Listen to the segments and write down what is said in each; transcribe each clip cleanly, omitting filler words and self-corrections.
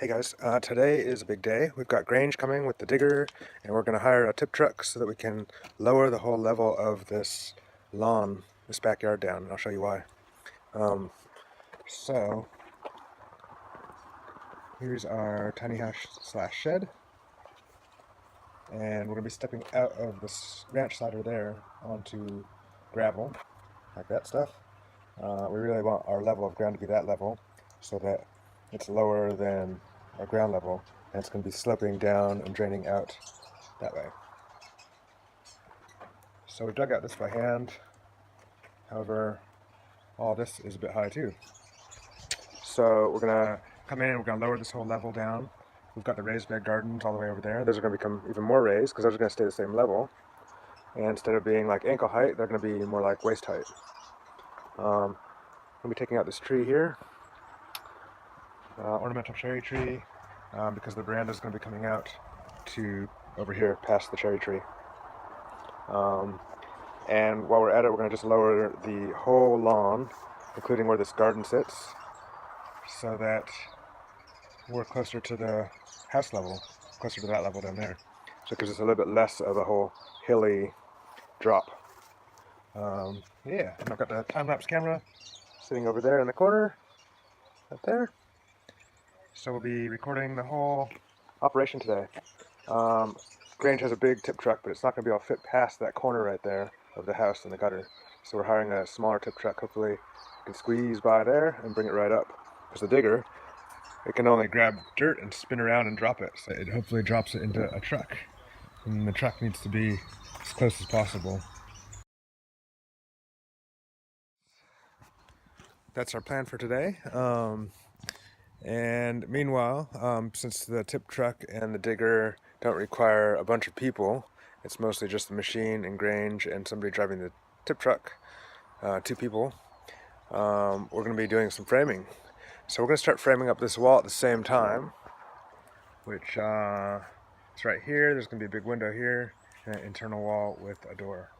Hey guys, today is a big day. We've got Grange coming with the digger, and we're going to hire a tip truck so that we can lower the whole level of this lawn, this backyard down, and I'll show you why. So, here's our tiny house slash shed, and we're going to be stepping out of this ranch slider there onto gravel, like that stuff. We really want our level of ground to be that level so that it's lower than our ground level, and it's going to be sloping down and draining out that way. So we dug out this by hand. However, all this is a bit high too. So we're gonna come in and we're gonna lower this whole level down. We've got the raised bed gardens all the way over there. Those are gonna become even more raised because those are gonna stay the same level. And instead of being like ankle height, they're gonna be more like waist height. I'm gonna be taking out this tree here, ornamental cherry tree, because the veranda is gonna be coming out to over here past the cherry tree. And while we're at it, we're going to just lower the whole lawn, including where this garden sits, so that we're closer to the house level, closer to that level down there. So it gives us a little bit less of a whole hilly drop. Yeah, and I've got the time-lapse camera sitting over there in the corner, up there. So we'll be recording the whole operation today. Grange has a big tip truck, but it's not going to be able to fit past that corner right there of the house and the gutter. So we're hiring a smaller tip truck. Hopefully it can squeeze by there and bring it right up. Because the digger, it can only grab dirt and spin around and drop it. So it hopefully drops it into a truck. And the truck needs to be as close as possible. That's our plan for today. And meanwhile, since the tip truck and the digger don't require a bunch of people, it's mostly just the machine and Grange and somebody driving the tip truck, 2 people, we're going to be doing some framing. So we're going to start framing up this wall at the same time, which it's right here. There's going to be a big window here and an internal wall with a door.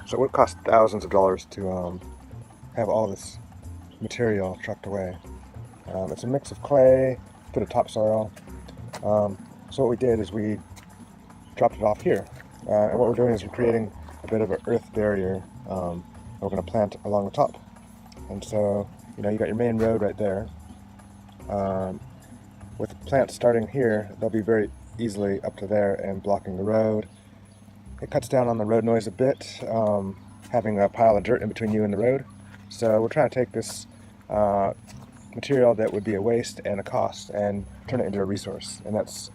So it would cost thousands of dollars to have all this material trucked away. It's a mix of clay, a bit of topsoil. So what we did is we dropped it off here. And what we're doing is we're creating a bit of an earth barrier we're going to plant along the top. And so, you got your main road right there. With the plants starting here, they'll be very easily up to there and blocking the road. It cuts down on the road noise a bit, having a pile of dirt in between you and the road. So we're trying to take this material that would be a waste and a cost and turn it into a resource. And that's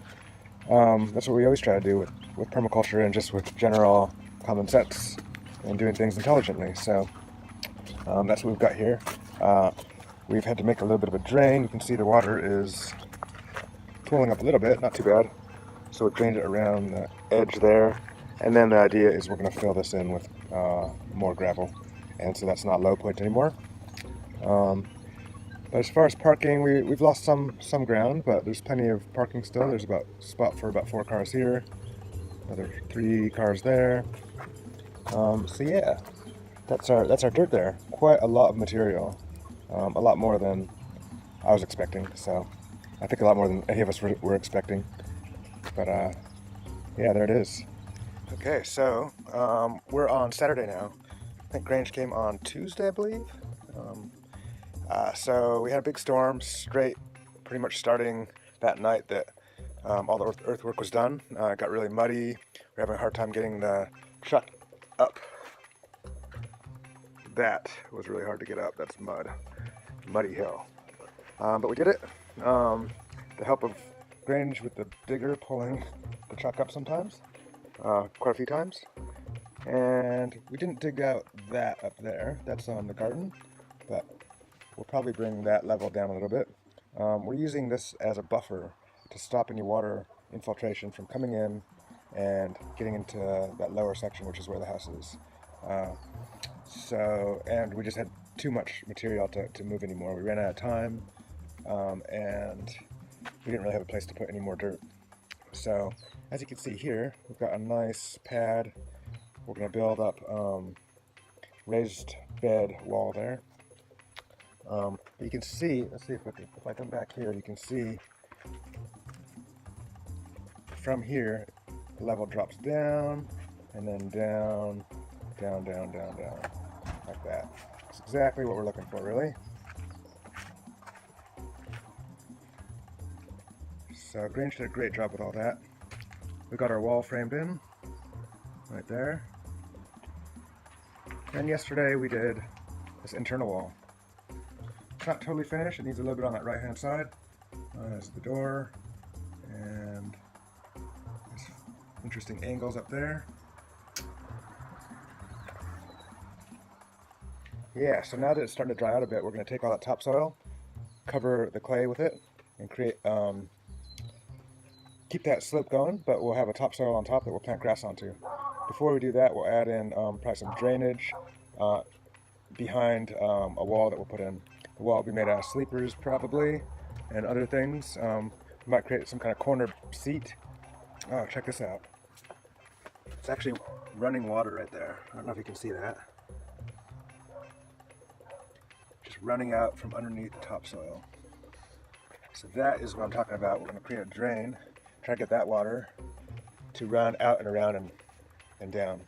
what we always try to do with permaculture and just with general common sense and doing things intelligently. So That's what we've got here. We've had to make a little bit of a drain. You can see the water is pulling up a little bit, not too bad. So we drained it around the edge there. And then the idea is we're going to fill this in with more gravel. And so that's not low point anymore. But as far as parking, we've lost some ground, but there's plenty of parking still. There's about spot for about 4 cars here, another 3 cars there. So yeah, that's our dirt there. Quite a lot of material, a lot more than I was expecting. So I think a lot more than any of us were expecting. But yeah, there it is. Okay, so we're on Saturday now. I think Grange came on Tuesday, I believe. So we had a big storm pretty much starting that night that all the earthwork was done. It got really muddy. We're having a hard time getting the truck up. That was really hard to get up. That's muddy hill. But we did it. The help of Grange with the digger pulling the truck up sometimes, quite a few times. And we didn't dig out that up there. That's on the garden, but we'll probably bring that level down a little bit. We're using this as a buffer to stop any water infiltration from coming in and getting into that lower section, which is where the house is. And we just had too much material to move anymore. We ran out of time, and we didn't really have a place to put any more dirt. So, as you can see here, we've got a nice pad. We're going to build up raised bed wall there. You can see, let's see if I come back here, you can see from here, the level drops down, and then down, down, down, down, down, like that. That's exactly what we're looking for, really. So Grange did a great job with all that. We got our wall framed in, right there. And yesterday we did this internal wall. It's not totally finished, it needs a little bit on that right hand side. There's the door, and there's interesting angles up there. Yeah, so now that it's starting to dry out a bit, we're going to take all that topsoil, cover the clay with it, and keep that slope going, but we'll have a topsoil on top that we'll plant grass onto. Before we do that, we'll add in probably some drainage behind a wall that we'll put in. The wall will be made out of sleepers probably, and other things. We might create some kind of corner seat. Oh, check this out. It's actually running water right there. I don't know if you can see that. Just running out from underneath the topsoil. So that is what I'm talking about. We're going to create a drain, try to get that water to run out and around and down.